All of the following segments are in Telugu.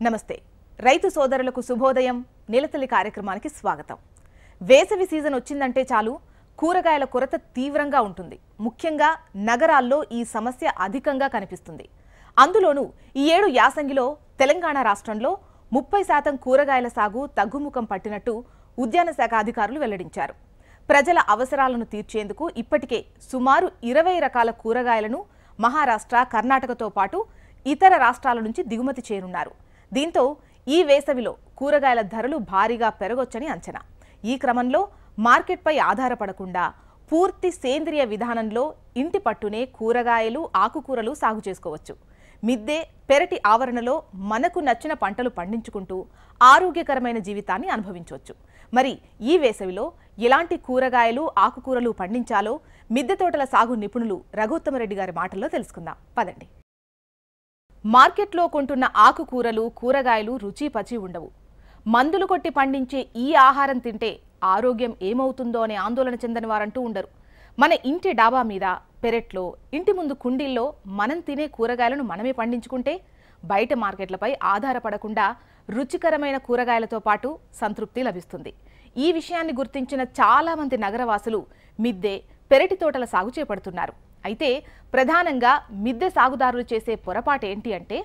నమస్తే రైతు సోదరులకు శుభోదయం నీలతల్లి కార్యక్రమానికి స్వాగతం. వేసవి సీజన్ వచ్చిందంటే చాలు కూరగాయల కొరత తీవ్రంగా ఉంటుంది. ముఖ్యంగా నగరాల్లో ఈ సమస్య అధికంగా కనిపిస్తుంది. అందులోనూ ఈ ఏడు యాసంగిలో తెలంగాణ రాష్ట్రంలో 30% కూరగాయల సాగు తగ్గుముఖం పట్టినట్టు ఉద్యాన శాఖ అధికారులు వెల్లడించారు. ప్రజల అవసరాలను తీర్చేందుకు ఇప్పటికే సుమారు 20 రకాల కూరగాయలను మహారాష్ట్ర, కర్ణాటకతో పాటు ఇతర రాష్ట్రాల నుంచి దిగుమతి చేయనున్నారు. దీంతో ఈ వేసవిలో కూరగాయల ధరలు భారీగా పెరగొచ్చని అంచనా. ఈ క్రమంలో మార్కెట్పై ఆధారపడకుండా పూర్తి సేంద్రియ విధానంలో ఇంటి పట్టునే కూరగాయలు, ఆకుకూరలు సాగు చేసుకోవచ్చు. మిద్దె, పెరటి ఆవరణలో మనకు నచ్చిన పంటలు పండించుకుంటూ ఆరోగ్యకరమైన జీవితాన్ని అనుభవించవచ్చు. మరి ఈ వేసవిలో ఎలాంటి కూరగాయలు, ఆకుకూరలు పండించాలో మిద్దె తోటల సాగు నిపుణులు రఘుత్తమరెడ్డి గారి మాటల్లో తెలుసుకుందాం. పదండి. మార్కెట్లో కొంటున్న ఆకుకూరలు, కూరగాయలు రుచి పచి ఉండవు. మందులు కొట్టి పండించే ఈ ఆహారం తింటే ఆరోగ్యం ఏమవుతుందో అనే ఆందోళన చెందని వారంటూ ఉండరు. మన ఇంటి డాబా మీద, పెరట్లో, ఇంటి ముందు కుండీల్లో మనం తినే కూరగాయలను మనమే పండించుకుంటే బయట మార్కెట్లపై ఆధారపడకుండా రుచికరమైన కూరగాయలతో పాటు సంతృప్తి లభిస్తుంది. ఈ విషయాన్ని గుర్తించిన చాలామంది నగరవాసులు మిద్దె, పెరటి తోటల సాగు చేపడుతున్నారు. అయితే ప్రధానంగా మిద్దె సాగుదారులు చేసే పొరపాటు ఏంటి అంటే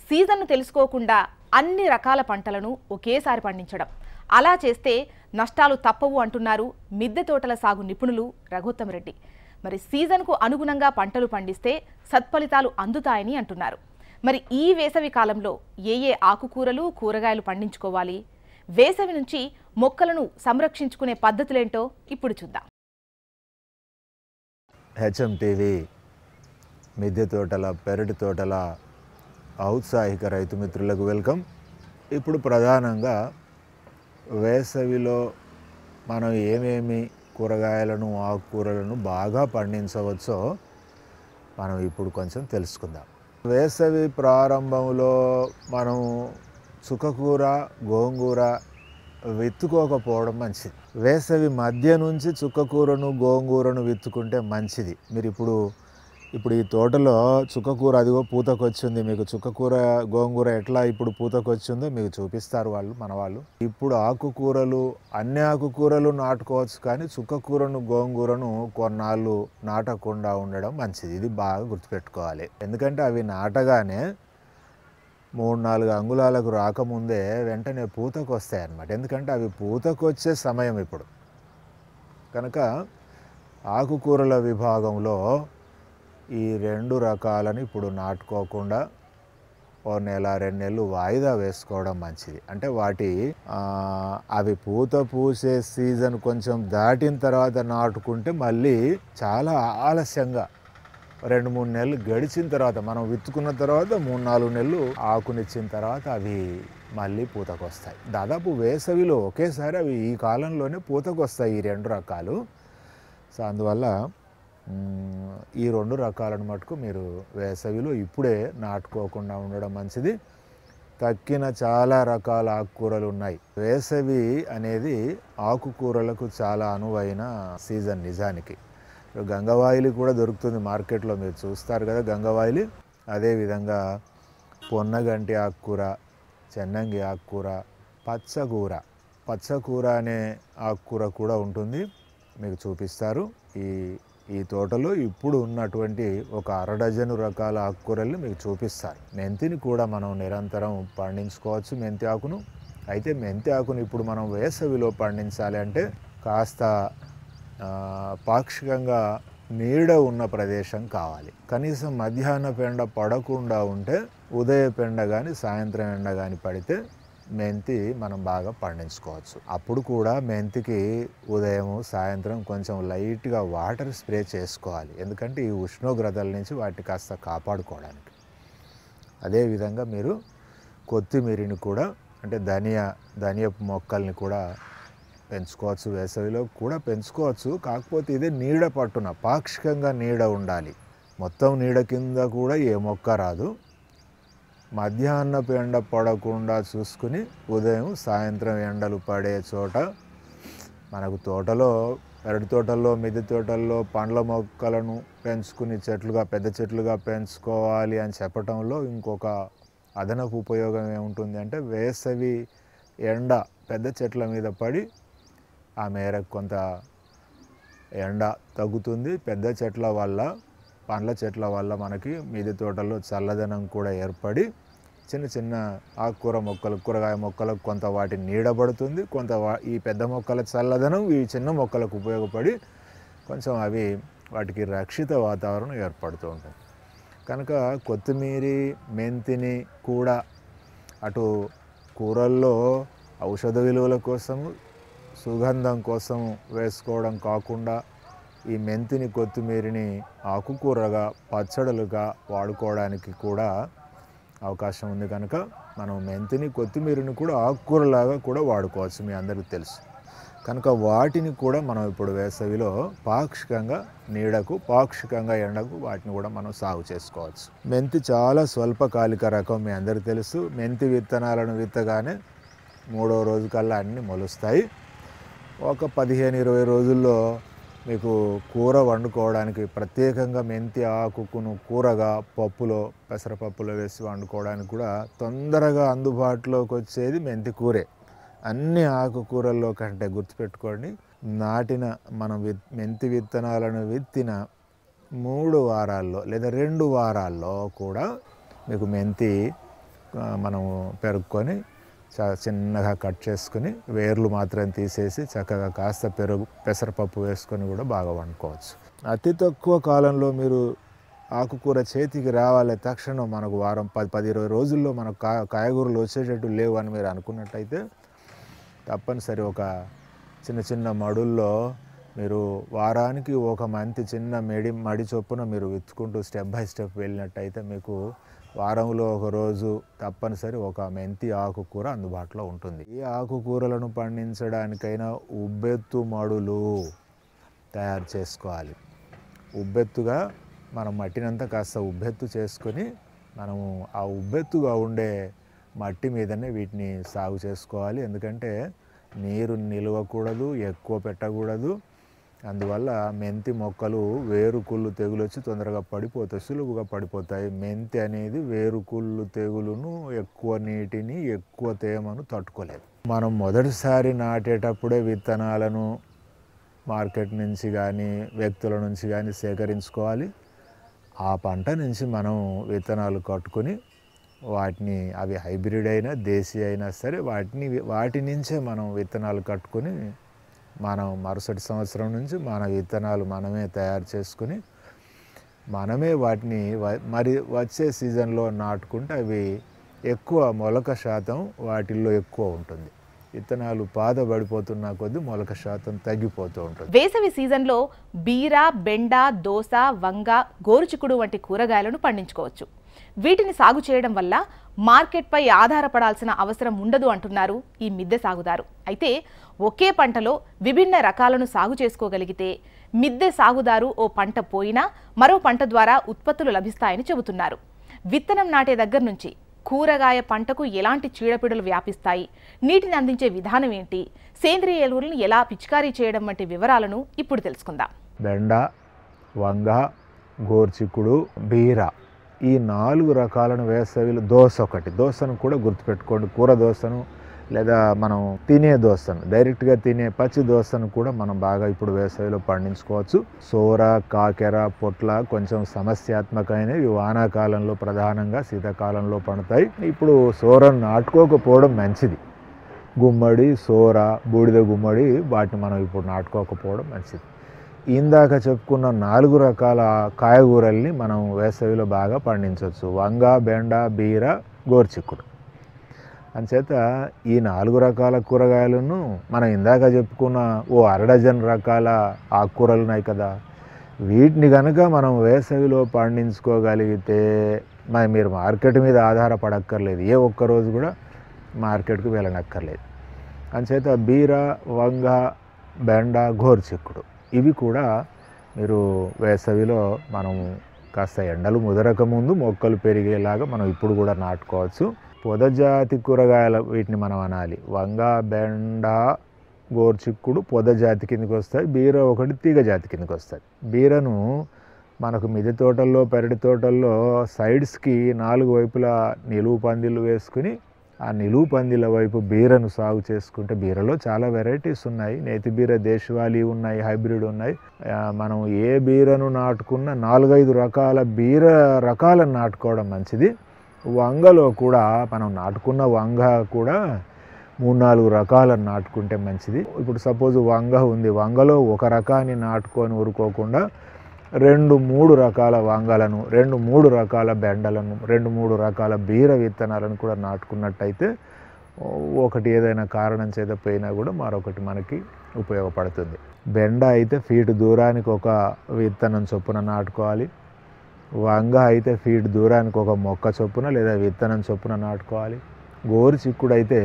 సీజన్ను తెలుసుకోకుండా అన్ని రకాల పంటలను ఒకేసారి పండించడం. అలా చేస్తే నష్టాలు తప్పవు అంటున్నారు మిద్దె తోటల సాగు నిపుణులు రఘుత్తమరెడ్డి. మరి సీజన్కు అనుగుణంగా పంటలు పండిస్తే సత్ఫలితాలు అందుతాయని అంటున్నారు. మరి ఈ వేసవి కాలంలో ఏ ఆకుకూరలు, కూరగాయలు పండించుకోవాలి, వేసవి నుంచి మొక్కలను సంరక్షించుకునే పద్ధతులేంటో ఇప్పుడు చూద్దాం. హెచ్ఎంటీవీ మిద్దె తోటల, పెరటి తోటల ఔత్సాహిక రైతు మిత్రులకు వెల్కమ్. ఇప్పుడు ప్రధానంగా వేసవిలో మనం ఏమేమి కూరగాయలను, ఆకుకూరలను బాగా పండించవచ్చో మనం ఇప్పుడు కొంచెం తెలుసుకుందాం. వేసవి ప్రారంభంలో మనం చుక్కకూర, గోంగూర విత్తుకోకపోవడం మంచిది. వేసవి మధ్య నుంచి చుక్కకూరను, గోంగూరను విత్తుకుంటే మంచిది. మీరు ఇప్పుడు ఈ తోటలో చుక్కకూర అదిగో పూతకొచ్చింది. మీకు చుక్కకూర, గోంగూర ఎట్లా ఇప్పుడు పూతకొచ్చిందో మీకు చూపిస్తారు మన వాళ్ళు. ఇప్పుడు ఆకుకూరలు, అన్ని ఆకుకూరలు నాటుకోవచ్చు, కానీ చుక్కకూరను, గోంగూరను కొన్నాళ్ళు నాటకుండా ఉండడం మంచిది. ఇది బాగా గుర్తుపెట్టుకోవాలి. ఎందుకంటే అవి నాటగానే 3-4 అంగుళాలకు రాకముందే వెంటనే పూతకు వస్తాయి అన్నమాట. ఎందుకంటే అవి పూతకు వచ్చే సమయం ఇప్పుడు. కనుక ఆకుకూరల విభాగంలో ఈ 2 రకాలను ఇప్పుడు నాటుకోకుండా 1 నెల, 2 నెలలు వాయిదా వేసుకోవడం మంచిది. అంటే అవి పూత పూసే సీజన్ కొంచెం దాటిన తర్వాత నాటుకుంటే మళ్ళీ చాలా ఆలస్యంగా 2-3 నెలలు గడిచిన తర్వాత, మనం విత్తుకున్న తర్వాత 3-4 నెలలు ఆకునిచ్చిన తర్వాత అవి మళ్ళీ పూతకు వస్తాయి. దాదాపు వేసవిలో ఒకేసారి అవి ఈ కాలంలోనే పూతకు వస్తాయి ఈ 2 రకాలు. సో అందువల్ల ఈ 2 రకాలను మటుకు మీరు వేసవిలో ఇప్పుడే నాటుకోకుండా ఉండడం మంచిది. తక్కిన చాలా రకాల ఆకుకూరలు ఉన్నాయి. వేసవి అనేది ఆకుకూరలకు చాలా అనువైన సీజన్ నిజానికి. గంగవాయిలి కూడా దొరుకుతుంది మార్కెట్లో, మీరు చూస్తారు కదా గంగవాయిలి. అదేవిధంగా పొన్నగంటి ఆకుకూర, చెన్నంగి ఆకుకూర, పచ్చకూర అనే ఆకుకూర కూడా ఉంటుంది, మీకు చూపిస్తారు. ఈ తోటలో ఇప్పుడు ఉన్నటువంటి ఒక 1/2 డజను రకాల ఆకుకూరల్ని మీకు చూపిస్తారు. మెంతిని కూడా మనం నిరంతరం పండించుకోవచ్చు, మెంతి ఆకును. అయితే మెంతి ఆకును ఇప్పుడు మనం వేసవిలో పండించాలి అంటే కాస్త పాక్షికంగా నీడ ఉన్న ప్రదేశం కావాలి. కనీసం మధ్యాహ్న పెండ పడకుండా ఉంటే, ఉదయ పెండ కానీ సాయంత్రం ఎండ కానీ పడితే మెంతి మనం బాగా పండించుకోవచ్చు. అప్పుడు కూడా మెంతికి ఉదయం, సాయంత్రం కొంచెం లైట్గా వాటర్ స్ప్రే చేసుకోవాలి. ఎందుకంటే ఈ ఉష్ణోగ్రతల నుంచి వాటిని కాస్త కాపాడుకోవడానికి. అదేవిధంగా మీరు కొత్తిమీరిని కూడా, అంటే ధనియపు మొక్కల్ని కూడా పెంచుకోవచ్చు. వేసవిలో కూడా పెంచుకోవచ్చు. కాకపోతే ఇదే నీడ పట్టున పాక్షికంగా నీడ ఉండాలి. మొత్తం నీడ కింద కూడా ఏ మొక్క రాదు. మధ్యాహ్నపు ఎండ పడకుండా చూసుకుని ఉదయం, సాయంత్రం ఎండలు పడే చోట మనకు తోటలో, పెరటి తోటల్లో, మిద్దె తోటల్లో పండ్ల మొక్కలను పెంచుకుని పెద్ద చెట్లుగా పెంచుకోవాలి అని చెప్పటంలో ఇంకొక అదనపు ఉపయోగం ఏముంటుంది అంటే వేసవి ఎండ పెద్ద చెట్ల మీద పడి ఆ మేరకు కొంత ఎండ తగ్గుతుంది. పెద్ద చెట్ల వల్ల, పండ్ల చెట్ల వల్ల మనకి మిద్దె తోటలో చల్లదనం కూడా ఏర్పడి చిన్న చిన్న ఆకుకూర మొక్కలు, కూరగాయ మొక్కలకు కొంత వాటి నీడబడుతుంది. కొంత ఈ పెద్ద మొక్కల చల్లదనం ఈ చిన్న మొక్కలకు ఉపయోగపడి కొంచెం అవి వాటికి రక్షిత వాతావరణం ఏర్పడుతూ ఉంటుంది. కనుక కొత్తిమీరి, మెంతిని కూడా అటు కూరల్లో ఔషధ విలువల కోసము, సుగంధం కోసం వేసుకోవడం కాకుండా ఈ మెంతిని, కొత్తిమీరిని ఆకుకూరగా, పచ్చడులుగా వాడుకోవడానికి కూడా అవకాశం ఉంది. కనుక మనం మెంతిని, కొత్తిమీరిని కూడా ఆకుకూరలాగా కూడా వాడుకోవచ్చు, మీ అందరికీ తెలుసు. కనుక వాటిని కూడా మనం ఇప్పుడు వేసవిలో పాక్షికంగా నీడకు, పాక్షికంగా ఎండకు వాటిని కూడా మనం సాగు చేసుకోవచ్చు. మెంతి చాలా స్వల్పకాలిక రకం, మీ అందరికీ తెలుసు. మెంతి విత్తనాలను విత్తగానే 3వ రోజు కల్లా అన్నీ మొలుస్తాయి. ఒక 15-20 రోజుల్లో మీకు కూర వండుకోవడానికి, ప్రత్యేకంగా మెంతి ఆకును కూరగా పప్పులో, పెసరపప్పులో వేసి వండుకోవడానికి కూడా తొందరగా అందుబాటులోకి వచ్చేది మెంతి కూరే. అన్ని ఆకుకూరల్లో కంటే గుర్తుపెట్టుకోండి, నాటిన మనం మెంతి విత్తనాలను విత్తిన 3 వారాల్లో లేదా 2 వారాల్లో కూడా మీకు మెంతి మనం పెరుక్కొని చిన్నగా కట్ చేసుకుని వేర్లు మాత్రం తీసేసి చక్కగా కాస్త పెసరపప్పు వేసుకొని కూడా బాగా వండుకోవచ్చు. అతి తక్కువ కాలంలో మీరు ఆకుకూర చేతికి రావాలి తక్షణం, మనకు వారం 10-20 రోజుల్లో మనకు కాయగూరలు వచ్చేటట్టు లేవు అని మీరు అనుకున్నట్టయితే తప్పనిసరి ఒక చిన్న చిన్న మడుల్లో మీరు వారానికి ఒక మంతి చిన్న మడి చొప్పున మీరు విత్తుకుంటూ స్టెప్ బై స్టెప్ వెళ్ళినట్టయితే మీకు వారంలో ఒక రోజు తప్పనిసరి ఒక మెంతి ఆకుకూర అందుబాటులో ఉంటుంది. ఈ ఆకుకూరలను పండించడానికైనా ఉబ్బెత్తు మడులు తయారు చేసుకోవాలి. ఉబ్బెత్తుగా మనం మట్టినంతా కాస్త ఉబ్బెత్తు చేసుకొని మనము ఆ ఉబ్బెత్తుగా ఉండే మట్టి మీదనే వీటిని సాగు చేసుకోవాలి. ఎందుకంటే నీరు నిలవకూడదు, ఎక్కువ పెట్టకూడదు. అందువల్ల మెంతి మొక్కలు వేరుకుళ్ళు తెగులు వచ్చి తొందరగా పడిపోతాయి, సులువుగా పడిపోతాయి. మెంతి అనేది వేరుకుళ్ళు తెగులును, ఎక్కువ నీటిని, ఎక్కువ తేమను తట్టుకోలేదు. మనం మొదటిసారి నాటేటప్పుడే విత్తనాలను మార్కెట్ నుంచి కానీ, వ్యక్తుల నుంచి కానీ సేకరించుకోవాలి. ఆ పంట నుంచి మనం విత్తనాలు కట్టుకొని వాటిని, అవి హైబ్రిడ్ అయినా దేశీ అయినా సరే, వాటి నుంచే మనం విత్తనాలు కట్టుకొని మనం మరుసటి సంవత్సరం నుంచి మన విత్తనాలు మనమే తయారు చేసుకుని మనమే వాటిని మరి వచ్చే సీజన్లో నాటుకుంటే అవి ఎక్కువ మొలక శాతం వాటిల్లో ఎక్కువ ఉంటుంది. విత్తనాలు పాతబడిపోతున్న కొద్దీ మొలక శాతం తగ్గిపోతూ ఉంటుంది. వేసవి సీజన్లో బీర, బెండ, దోస, వంగ, గోరుచిక్కుడు వంటి కూరగాయలను పండించుకోవచ్చు. వీటిని సాగు చేయడం వల్ల మార్కెట్పై ఆధారపడాల్సిన అవసరం ఉండదు అంటున్నారు ఈ మిద్దె సాగుదారు. అయితే ఒకే పంటలో విభిన్న రకాలను సాగు చేసుకోగలిగితే మిద్దె సాగుదారు ఓ పంట పోయినా మరో పంట ద్వారా ఉత్పత్తులు లభిస్తాయని చెబుతున్నారు. విత్తనం నాటే దగ్గర నుంచి కూరగాయ పంటకు ఎలాంటి చీడపీడలు వ్యాపిస్తాయి, నీటిని అందించే విధానం ఏంటి, సేంద్రియ ఎరువులను ఎలా పిచికారీ చేయడం వంటి వివరాలను ఇప్పుడు తెలుసుకుందాం. బెండ, వంగ, గోరుచిక్కుడు, బీర ఈ 4 రకాలను వేసవిలో, దోసను కూడా గుర్తుపెట్టుకోండి. కూర దోసను లేదా మనం తినే దోసను, డైరెక్ట్గా తినే పచ్చి దోసను కూడా మనం బాగా ఇప్పుడు వేసవిలో పండించుకోవచ్చు. సోర, కాకెర, పొట్ల కొంచెం సమస్యాత్మకమైనవి వానాకాలంలో, ప్రధానంగా శీతాకాలంలో పండుతాయి. ఇప్పుడు సోరను నాటుకోకపోవడం మంచిది. గుమ్మడి, సోర, బూడిద గుమ్మడి వాటిని మనం ఇప్పుడు నాటుకోకపోవడం మంచిది. ఇందాక చెప్పుకున్న 4 రకాల కాయగూరల్ని మనం వేసవిలో బాగా పండించవచ్చు. వంగ, బెండ, బీర, గోరుచిక్కుడు. అంచేత ఈ 4 రకాల కూరగాయలను మనం ఇందాక చెప్పుకున్న ఓ 1/2 డజన్ రకాల ఆకుకూరలు ఉన్నాయి కదా, వీటిని కనుక మనం వేసవిలో పండించుకోగలిగితే మీరు మార్కెట్ మీద ఆధారపడక్కర్లేదు. ఏ ఒక్కరోజు కూడా మార్కెట్కు వెళ్ళనక్కర్లేదు. అంచేత బీర, వంగ, బెండ, గోరుచిక్కుడు ఇవి కూడా మీరు వేసవిలో మనం కాస్త ఎండలు ముదరక ముందు మొక్కలు పెరిగేలాగా మనం ఇప్పుడు కూడా నాటుకోవచ్చు. పొదజాతి కూరగాయలు వీటిని మనం అనాలి. వంగ, బెండ, గోరుచిక్కుడు పొద జాతి కిందకి వస్తాయి. బీర ఒకటి తీగ జాతి కిందకి వస్తుంది. బీరను మనకు మిద్దె తోటల్లో పెరటి తోటల్లో సైడ్స్కి 4 వైపులా నిలువు పందిళ్ళు వేసుకుని ఆ నిలువు పందిళ్ళ వైపు బీరను సాగు చేసుకుంటే బీరలో చాలా వెరైటీస్ ఉన్నాయి. నేతి బీర, దేశవాళీ ఉన్నాయి, హైబ్రిడ్ ఉన్నాయి. మనం ఏ బీరను నాటుకున్నా 4-5 రకాల బీర రకాలను నాటుకోవడం మంచిది. వంగలో కూడా మనం నాటుకున్న వంగ కూడా 3-4 రకాలను నాటుకుంటే మంచిది. ఇప్పుడు సపోజ్ వంగ ఉంది, వంగలో ఒక రకాన్ని నాటుకొని ఊరుకోకుండా 2-3 రకాల వంగలను, 2-3 రకాల బెండలను, 2-3 రకాల బీర విత్తనాలను కూడా నాటుకున్నట్టయితే ఒకటి ఏదైనా కారణం చేత పోయినా కూడా మరొకటి మనకి ఉపయోగపడుతుంది. బెండ అయితే ఫీట్ దూరానికి ఒక విత్తనం చొప్పున నాటుకోవాలి. వంగ అయితే ఫీట్ దూరానికి ఒక మొక్క చొప్పున లేదా విత్తనం చొప్పున నాటుకోవాలి. గోరు చిక్కుడు అయితే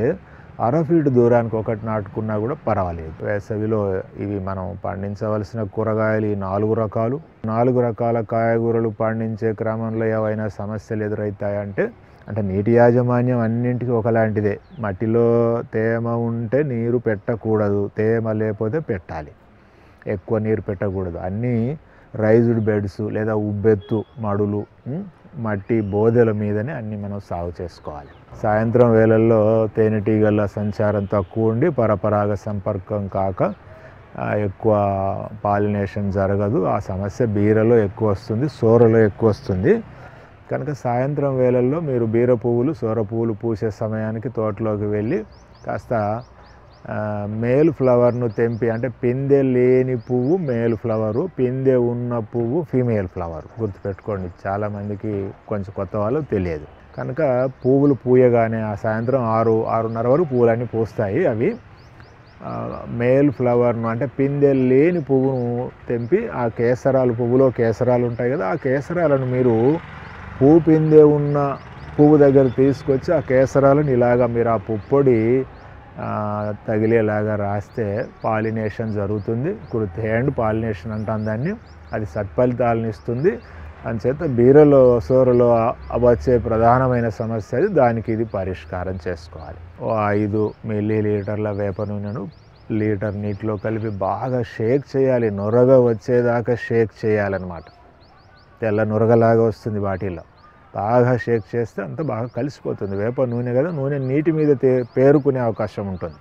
1/2 ఫీట్ దూరానికి ఒకటి నాటుకున్నా కూడా పర్వాలేదు. వేసవిలో ఇవి మనం పండించవలసిన కూరగాయలు ఈ 4 రకాలు. 4 రకాల కాయగూరలు పండించే క్రమంలో ఏవైనా సమస్యలు ఎదురవుతాయంటే అంటే నీటి యాజమాన్యం అన్నింటికి ఒకలాంటిదే. మట్టిలో తేమ ఉంటే నీరు పెట్టకూడదు, తేమ లేకపోతే పెట్టాలి. ఎక్కువ నీరు పెట్టకూడదు. అన్నీ రైజ్డ్ బెడ్స్ లేదా ఉబ్బెత్తు మడులు, మట్టి బోదెల మీదనే అన్నీ మనం సాగు చేసుకోవాలి. సాయంత్రం వేళల్లో తేనెటీగల సంచారం తక్కువ ఉండి పరపరాగ సంపర్కం కాక ఎక్కువ పాలినేషన్ జరగదు. ఆ సమస్య బీరలో ఎక్కువ వస్తుంది, సోరలో ఎక్కువ వస్తుంది. కనుక సాయంత్రం వేళల్లో మీరు బీర పువ్వులు, సోర పువ్వులు పూసే సమయానికి తోటలోకి వెళ్ళి కాస్త మేల్ ఫ్లవర్ను తెంపి, అంటే పిందె లేని పువ్వు మేల్ ఫ్లవరు, పిందె ఉన్న పువ్వు ఫీమేల్ ఫ్లవర్. గుర్తుపెట్టుకోండి, చాలామందికి కొంచెం కొత్త వాళ్ళు తెలియదు. కనుక పువ్వులు పూయగానే ఆ సాయంత్రం 6-6:30 వరకు పువ్వులన్నీ పూస్తాయి. అవి మేల్ ఫ్లవర్ను అంటే పిందె లేని పువ్వును తెంపి ఆ కేసరాలు, పువ్వులో కేసరాలు ఉంటాయి కదా, ఆ కేసరాలను మీరు పువ్వు పిందె ఉన్న పువ్వు దగ్గర తీసుకొచ్చి ఆ కేసరాలను ఇలాగా మీరు ఆ పుప్పొడి తగిలేలాగా రాస్తే పాలినేషన్ జరుగుతుంది. హ్యాండ్ పాలినేషన్ అంటాం దాన్ని. అది సత్ఫలితాలను ఇస్తుంది. అంచేత బీరలో, సోరలో వచ్చే ప్రధానమైన సమస్య అది. దానికి ఇది పరిష్కారం చేసుకోవాలి. 5 మిల్లీలీటర్ల వేప నూనెను లీటర్ నీటిలో కలిపి బాగా షేక్ చేయాలి. నొరగ వచ్చేదాకా షేక్ చేయాలన్నమాట. తెల్ల నొరగలాగా వస్తుంది బాటిల్లో. బాగా షేక్ చేస్తే అంత బాగా కలిసిపోతుంది. వేప నూనె కదా, నూనె నీటి మీద పేరుకునే అవకాశం ఉంటుంది.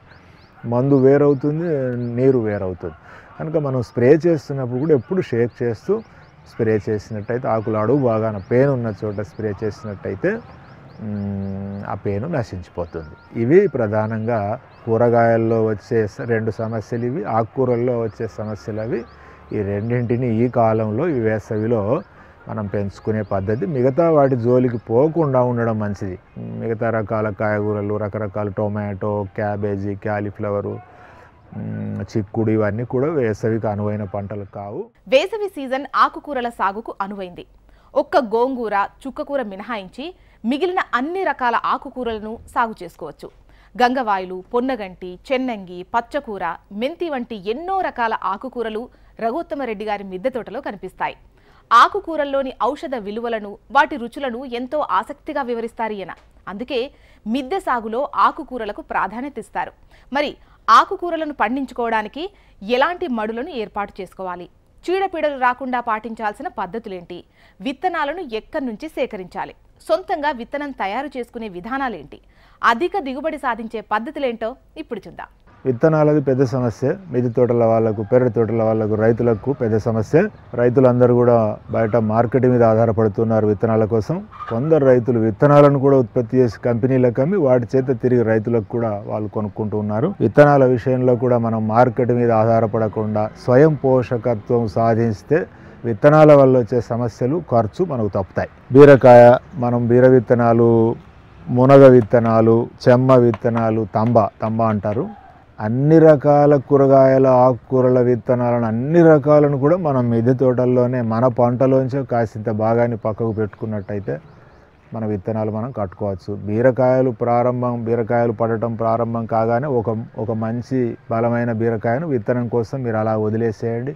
మందు వేరవుతుంది, నీరు వేరవుతుంది. కనుక మనం స్ప్రే చేస్తున్నప్పుడు కూడా ఎప్పుడు షేక్ చేస్తూ స్ప్రే చేసినట్టయితే, ఆకులు అడుగు బాగా పేను ఉన్న చోట స్ప్రే చేసినట్టయితే ఆ పేను నశించిపోతుంది. ఇవి ప్రధానంగా కూరగాయల్లో వచ్చే 2 సమస్యలు ఇవి. ఆకుకూరల్లో వచ్చే సమస్యలు అవి. ఈ రెండింటిని ఈ కాలంలో, ఈ వేసవిలో మనం పెంచుకునే పద్ధతి. మిగతా వాటి జోలికి పోకుండా ఉండడం మంచిది. మిగతా రకాల కాయగూరలు, రకరకాల టొమాటో, క్యాబేజీ, క్యాలీఫ్లవరు, చిక్కుడు ఇవన్నీ కూడా వేసవికి అనువైన పంటలు కావు. వేసవి సీజన్ ఆకుకూరల సాగుకు అనువైంది. ఒక్క గోంగూర, చుక్కకూర మినహాయించి మిగిలిన అన్ని రకాల ఆకుకూరలను సాగు చేసుకోవచ్చు. గంగవాయులు, పొన్నగంటి, చెన్నంగి, పచ్చకూర, మెంతి వంటి ఎన్నో రకాల ఆకుకూరలు రఘుత్తమరెడ్డి గారి మిద్దె తోటలో కనిపిస్తాయి. ఆకుకూరల్లోని ఔషధ విలువలను, వాటి రుచులను ఎంతో ఆసక్తిగా వివరిస్తారు ఈయన. అందుకే మిద్దె సాగులో ఆకుకూరలకు ప్రాధాన్యత ఇస్తారు. మరి ఆకుకూరలను పండించుకోవడానికి ఎలాంటి మడులను ఏర్పాటు చేసుకోవాలి? చీడపీడలు రాకుండా పాటించాల్సిన పద్ధతులేంటి? విత్తనాలను ఎక్కడి నుంచి సేకరించాలి? సొంతంగా విత్తనం తయారు చేసుకునే విధానాలేంటి? అధిక దిగుబడి సాధించే పద్ధతులేంటో ఇప్పుడు చూద్దాం. విత్తనాలది పెద్ద సమస్య. మిద్దె తోటల వాళ్ళకు, పెరటి తోటల వాళ్ళకు, రైతులకు పెద్ద సమస్య. రైతులందరూ కూడా బయట మార్కెట్ మీద ఆధారపడుతున్నారు విత్తనాల కోసం. కొందరు రైతులు విత్తనాలను కూడా ఉత్పత్తి చేసి కంపెనీలకు అమ్మి వాటి చేత తిరిగి రైతులకు కూడా వాళ్ళు కొనుక్కుంటూ ఉన్నారు. విత్తనాల విషయంలో కూడా మనం మార్కెట్ మీద ఆధారపడకుండా స్వయం పోషకత్వం సాధిస్తే విత్తనాల వల్ల వచ్చే సమస్యలు, ఖర్చు మనకు తప్పుతాయి. బీరకాయ, మనం బీర విత్తనాలు, మునగ విత్తనాలు, చెమ్మ విత్తనాలు, తంబ అంటారు. అన్ని రకాల కూరగాయల, ఆకుకూరల విత్తనాలను అన్ని రకాలను కూడా మనం మిద్దె తోటల్లోనే మన పంటలోంచే కాసింత భాగాన్ని పక్కకు పెట్టుకున్నట్టయితే మన విత్తనాలు మనం కట్టుకోవచ్చు. బీరకాయలు పడటం ప్రారంభం కాగానే ఒక మంచి బలమైన బీరకాయను విత్తనం కోసం మీరు అలా వదిలేసేయండి.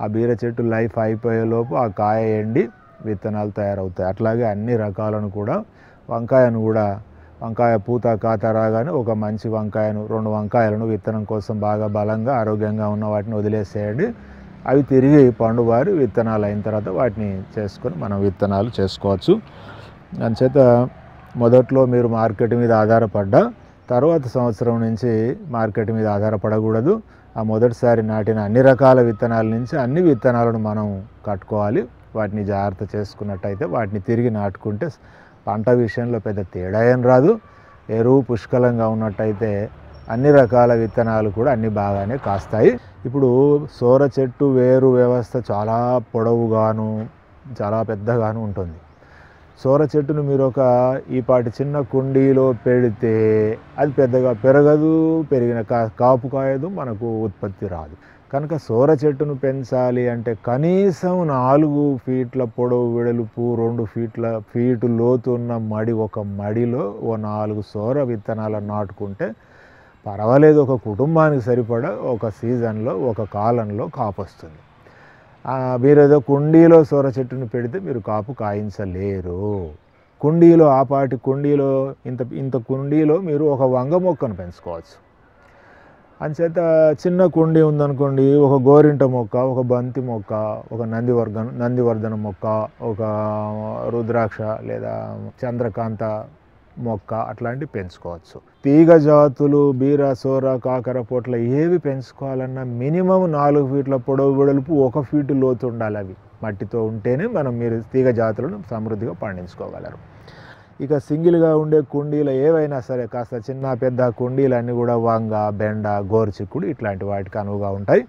ఆ బీర చెట్టు లైఫ్ అయిపోయేలోపు ఆ కాయ ఎండి విత్తనాలు తయారవుతాయి. అట్లాగే అన్ని రకాలను కూడా, వంకాయ పూత కాత రాగానే ఒక మంచి వంకాయను, 2 వంకాయలను విత్తనం కోసం బాగా బలంగా ఆరోగ్యంగా ఉన్న వాటిని వదిలేసేయండి. అవి తిరిగి పండువారి విత్తనాలు అయిన తర్వాత వాటిని చేసుకొని మనం విత్తనాలు చేసుకోవచ్చు. అందుచేత మొదట్లో మీరు మార్కెట్ మీద ఆధారపడ్డా తర్వాత సంవత్సరం నుంచి మార్కెట్ మీద ఆధారపడకూడదు. ఆ మొదటిసారి నాటిన అన్ని రకాల విత్తనాల నుంచి అన్ని విత్తనాలను మనం కట్టుకోవాలి. వాటిని జాగ్రత్త చేసుకున్నట్టయితే వాటిని తిరిగి నాటుకుంటే పంట విషయంలో పెద్ద తేడా ఏం రాదు. ఎరువు పుష్కలంగా ఉన్నట్టయితే అన్ని రకాల విత్తనాలు కూడా అన్ని బాగానే కాస్తాయి. ఇప్పుడు సోర చెట్టు వేరు వ్యవస్థ చాలా పొడవుగాను చాలా పెద్దగాను ఉంటుంది. సోర చెట్టును మీరు ఒక ఈపాటి చిన్న కుండీలో పెడితే అది పెద్దగా పెరగదు, పెరిగిన కాపు కాయదు, మనకు ఉత్పత్తి రాదు. కనుక సోర చెట్టును పెంచాలి అంటే కనీసం 4 ఫీట్ల పొడవు వెడల్పు 2 ఫీటు లోతు ఉన్న మడి, ఒక మడిలో 4 సోర విత్తనాలను నాటుకుంటే పర్వాలేదు, ఒక కుటుంబానికి సరిపడా ఒక సీజన్లో ఒక కాలంలో కాపు వస్తుంది. మీరు ఏదో కుండీలో సోర చెట్టును పెడితే మీరు కాపు కాయించలేరు. కుండీలో ఆపాటి కుండీలో ఇంత కుండీలో మీరు ఒక వంగ మొక్కను పెంచుకోవచ్చు. అంచేత చిన్న కుండీ ఉందనుకోండి, ఒక గోరింట మొక్క, ఒక బంతి మొక్క, ఒక నందివర్ధన మొక్క, ఒక రుద్రాక్ష లేదా చంద్రకాంత మొక్క అట్లాంటివి పెంచుకోవచ్చు. తీగ జాతులు బీర, సోర, కాకర, పొట్ల ఏవి పెంచుకోవాలన్నా మినిమం 4 ఫీట్ల పొడవు వెడల్పు 1 ఫీటు లోతు ఉండాలి. అవి మట్టితో ఉంటేనే మీరు తీగ జాతులను సమృద్ధిగా పండించుకోగలరు. ఇక సింగిల్గా ఉండే కుండీలు ఏవైనా సరే, కాస్త చిన్న పెద్ద కుండీలన్నీ కూడా వంగ, బెండ, గోరుచిక్కుడు ఇట్లాంటి వాటికి అనువుగా ఉంటాయి.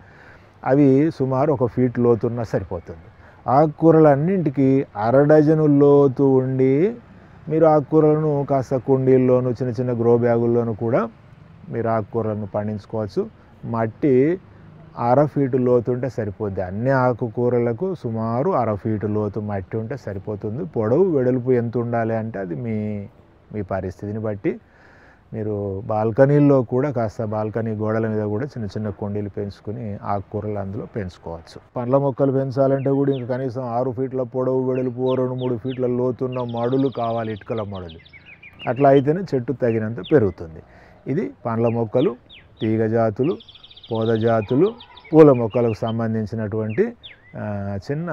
అవి సుమారు 1 ఫీట్ లోతున్నా సరిపోతుంది. ఆకుకూరలన్నింటికి 1/2 డజను లోతు ఉండి మీరు ఆకుకూరలను కాస్త కుండీల్లోనూ చిన్న చిన్న గ్రో బ్యాగుల్లోనూ కూడా మీరు ఆకుకూరలను పండించుకోవచ్చు. మట్టి 1/2 ఫీటు లోతు ఉంటే సరిపోద్ది. అన్ని ఆకుకూరలకు సుమారు 1/2 ఫీటు లోతు మట్టి ఉంటే సరిపోతుంది. పొడవు వెడల్పు ఎంత ఉండాలి అంటే అది మీ పరిస్థితిని బట్టి. మీరు బాల్కనీల్లో కూడా కాస్త బాల్కనీ గోడల మీద కూడా చిన్న చిన్న కుండీలు పెంచుకుని ఆకుకూరలు అందులో పెంచుకోవచ్చు. పండ్ల మొక్కలు పెంచాలంటే కూడా ఇంకా కనీసం 6 ఫీట్ల పొడవు వెడల్పు 2-3 ఫీట్ల లోతున్న మడులు కావాలి, ఇటుకల మడులు. అట్లా అయితేనే చెట్టు తగినంత పెరుగుతుంది. ఇది పండ్ల మొక్కలు, తీగ జాతులు, పొద జాతులు, పూల మొక్కలకు సంబంధించినటువంటి చిన్న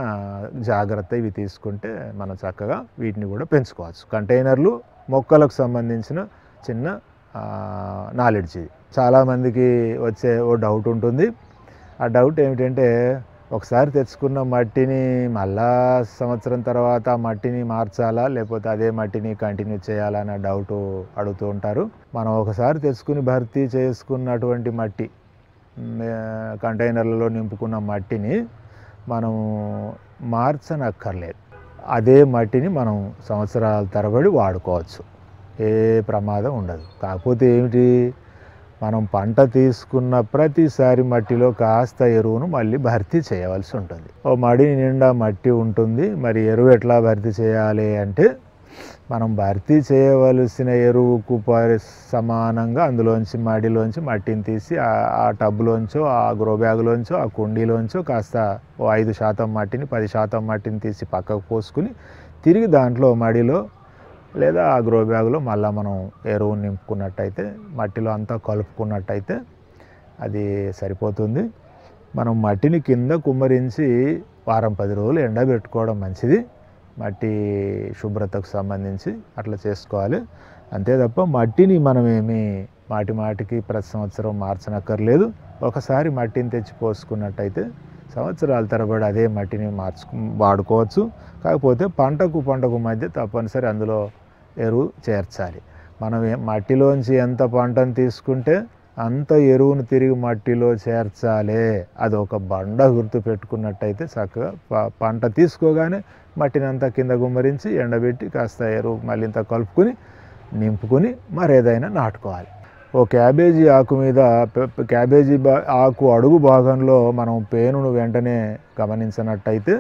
జాగ్రత్త ఇవి తీసుకుంటే మనం చక్కగా వీటిని కూడా పెంచుకోవచ్చు. కంటైనర్లు మొక్కలకు సంబంధించిన చిన్న నాలెడ్జ్. ఇది చాలామందికి వచ్చే ఓ డౌట్ ఉంటుంది. ఆ డౌట్ ఏమిటంటే, ఒకసారి తెచ్చుకున్న మట్టిని మళ్ళా సంవత్సరం తర్వాత ఆ మట్టిని మార్చాలా లేకపోతే అదే మట్టిని కంటిన్యూ చేయాలా అన్న డౌట్ అడుగుతూ ఉంటారు. మనం ఒకసారి తెచ్చుకుని భర్తీ చేసుకున్నటువంటి మట్టి, కంటైనర్లలో నింపుకున్న మట్టిని మనం మార్చనక్కర్లేదు. అదే మట్టిని మనం సంవత్సరాల తరబడి వాడుకోవచ్చు, ఏ ప్రమాదం ఉండదు. కాకపోతే ఏమిటి, మనం పంట తీసుకున్న ప్రతిసారి మట్టిలో కాస్త ఎరువును మళ్ళీ భర్తీ చేయవలసి ఉంటుంది. ఓ మడి నిండా మట్టి ఉంటుంది, మరి ఎరువు ఎట్లా భర్తీ చేయాలి అంటే, మనం భర్తీ చేయవలసిన ఎరువుకు సమానంగా అందులోంచి మడిలోంచి మట్టిని తీసి ఆ టబ్లోంచో, ఆ గ్రో బ్యాగులోంచో, ఆ కుండీలోంచో కాస్త ఓ 5% మట్టిని 10% మట్టిని తీసి పక్కకు పోసుకుని తిరిగి దాంట్లో మడిలో లేదా ఆ గ్రో బ్యాగులో మళ్ళీ మనం ఎరువును నింపుకున్నట్టయితే, మట్టిలో అంతా కలుపుకున్నట్టయితే అది సరిపోతుంది. మనం మట్టిని కింద కుమ్మరించి వారం 10 రోజులు ఎండబెట్టుకోవడం మంచిది. మట్టి శుభ్రతకు సంబంధించి అట్లా చేసుకోవాలి. అంతే తప్ప మట్టిని మనమేమి మాటికి ప్రతి సంవత్సరం మార్చనక్కర్లేదు. ఒకసారి మట్టిని తెచ్చి పోసుకున్నట్టయితే సంవత్సరాల తరబడి అదే మట్టిని వాడుకోవచ్చు. కాకపోతే పంటకు మధ్య తప్పనిసరి అందులో ఎరువు చేర్చాలి. మనం మట్టిలోంచి ఎంత పంటను తీసుకుంటే అంత ఎరువును తిరిగి మట్టిలో చేర్చాలి. అది ఒక బండ గుర్తు పెట్టుకున్నట్టయితే చక్కగా పంట తీసుకోగానే మట్టిని అంతా కింద గుమ్మరించి ఎండబెట్టి కాస్త ఎరువు మళ్ళీ ఇంత కలుపుకొని నింపుకొని మరేదైనా నాటుకోవాలి. ఓ క్యాబేజీ ఆకు మీద క్యాబేజీ ఆకు అడుగు భాగంలో మనం పేనును వెంటనే గమనించినట్టయితే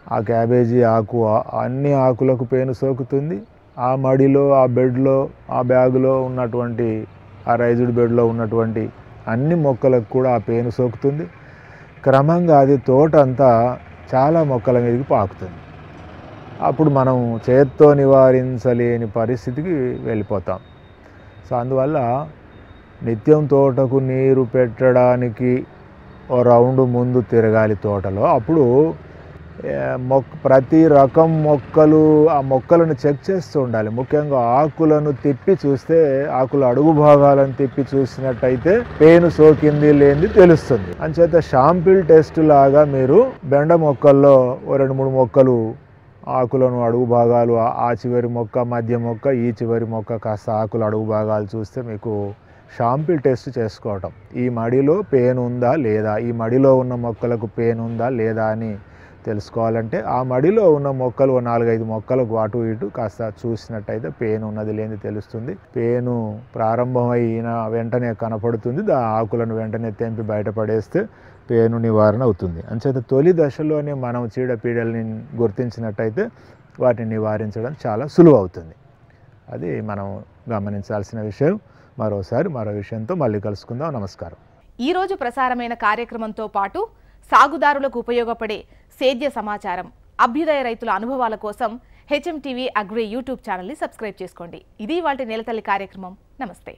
ఆ క్యాబేజీ ఆకు అన్ని ఆకులకు పేను సోకుతుంది. ఆ మడిలో, ఆ బెడ్లో, ఆ బ్యాగులో ఉన్నటువంటి, ఆ రైజ్డ్ బెడ్లో ఉన్నటువంటి అన్ని మొక్కలకు కూడా ఆ పేను సోకుతుంది. క్రమంగా అది తోట అంతా చాలా మొక్కల మీదకి పాకుతుంది. అప్పుడు మనం చేత్తో నివారించలేని పరిస్థితికి వెళ్ళిపోతాం. సో అందువల్ల నిత్యం తోటకు నీరు పెట్టడానికి ఓ రౌండ్ ముందు తిరగాలి తోటలో. అప్పుడు ప్రతి రకం మొక్కలు ఆ మొక్కలను చెక్ చేస్తూ ఉండాలి. ముఖ్యంగా ఆకులను తిప్పి చూస్తే, ఆకుల అడుగు భాగాలను తిప్పి చూసినట్టయితే పేను సోకింది లేనిది తెలుస్తుంది. అంచేత షాంపిల్ టెస్ట్ లాగా మీరు బెండ మొక్కల్లో ఓ 2-3 మొక్కలు ఆకులను అడుగు భాగాలు, ఆ చివరి మొక్క, మధ్య మొక్క, ఈ చివరి మొక్క కాస్త ఆకుల అడుగు భాగాలు చూస్తే మీకు షాంపిల్ టెస్ట్ చేసుకోవటం, ఈ మడిలో పేను ఉందా లేదా, ఈ మడిలో ఉన్న మొక్కలకు పేను ఉందా లేదా అని తెలుసుకోవాలంటే ఆ మడిలో ఉన్న మొక్కలు 4-5 మొక్కలకు అటు ఇటు కాస్త చూసినట్టయితే పేను ఉన్నది లేనిది తెలుస్తుంది. పేను ప్రారంభమైన వెంటనే కనపడుతుంది. ఆకులను వెంటనే తెంపి బయటపడేస్తే పేను నివారణ అవుతుంది. అంచేత తొలి దశలోనే మనం చీడపీడల్ని గుర్తించినట్టయితే వాటిని నివారించడం చాలా సులువు అవుతుంది. అది మనం గమనించాల్సిన విషయం. మరోసారి మరో విషయంతో మళ్ళీ కలుసుకుందాం. నమస్కారం. ఈరోజు ప్రసారమైన కార్యక్రమంతో పాటు సాగుదారులకు ఉపయోగపడే సేద్య సమాచారం, అభ్యుదయ రైతుల అనుభవాల కోసం HMTV అగ్రి యూట్యూబ్ ఛానల్ని సబ్స్క్రైబ్ చేసుకోండి. ఇది ఇవాల్టి నేలతల్లి కార్యక్రమం. నమస్తే.